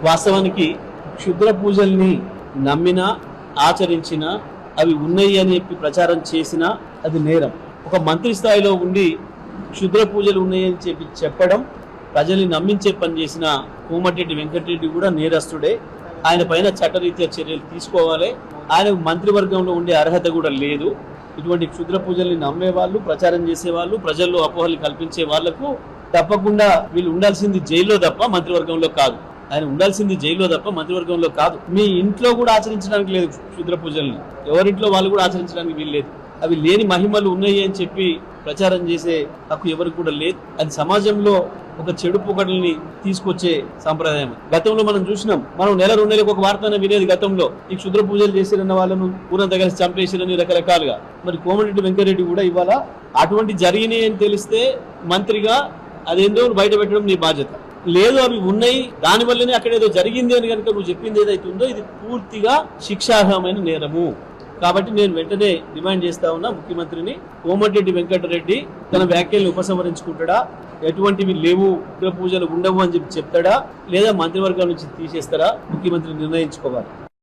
వాస్తవానికి క్షుద్ర పూజల్ని నమ్మినా ఆచరించినా అవి ఉన్నాయి అని చెప్పి ప్రచారం చేసినా అది నేరం. ఒక మంత్రి స్థాయిలో ఉండి క్షుద్ర పూజలు ఉన్నాయని చెప్పి చెప్పడం, ప్రజల్ని నమ్మించే పని చేసిన కోమటిరెడ్డి వెంకటరెడ్డి కూడా నేరస్తుడే. ఆయన పైన చట్టరీత్యా చర్యలు తీసుకోవాలి. ఆయన మంత్రివర్గంలో ఉండే అర్హత కూడా లేదు. ఇటువంటి క్షుద్ర పూజల్ని నమ్మే వాళ్ళు, ప్రచారం చేసేవాళ్ళు, ప్రజల్లో అపోహలు కల్పించే వాళ్లకు తప్పకుండా వీళ్ళు ఉండాల్సింది జైల్లో తప్ప మంత్రివర్గంలో కాదు. ఆయన ఉండాల్సింది జైల్లో తప్ప మంత్రివర్గంలో కాదు. మీ ఇంట్లో కూడా ఆచరించడానికి లేదు క్షుద్ర పూజల్ని, ఎవరింట్లో వాళ్ళు కూడా ఆచరించడానికి వీలు లేదు. అవి లేని మహిమలు ఉన్నాయి అని చెప్పి ప్రచారం చేసే హక్కు ఎవరికి కూడా లేదు. అది సమాజంలో ఒక చెడు పొగడల్ని తీసుకొచ్చే సాంప్రదాయం. గతంలో మనం చూసినాం, మనం నెల 2 నెలలకు ఒక వార్తనే వినేది గతంలో, ఈ క్షుద్ర పూజలు చేసిరన్న వాళ్ళను ఊరంతా కలిసి చంపేసిరని రకరకాలుగా. మరి కోమటిరెడ్డి వెంకటరెడ్డి కూడా ఇవాళ అటువంటి జరిగినాయి అని తెలిస్తే మంత్రిగా అదేందో బయట పెట్టడం నీ బాధ్యత. లేదు అవి ఉన్నాయి, దానివల్లనే అక్కడ ఏదో జరిగింది అని కనుక నువ్వు చెప్పింది ఏదైతే ఉందో ఇది పూర్తిగా శిక్షార్హమైన నేరము. కాబట్టి నేను వెంటనే డిమాండ్ చేస్తా ఉన్నా ముఖ్యమంత్రిని, కోమటిరెడ్డి వెంకటరెడ్డి తన వ్యాఖ్యల్ని ఉపసంహరించుకుంటాడా, ఎటువంటివి లేవు, పూజలు ఉండవు అని చెప్పి చెప్తాడా, లేదా మంత్రివర్గం నుంచి తీసేస్తారా ముఖ్యమంత్రి నిర్ణయించుకోవాలి.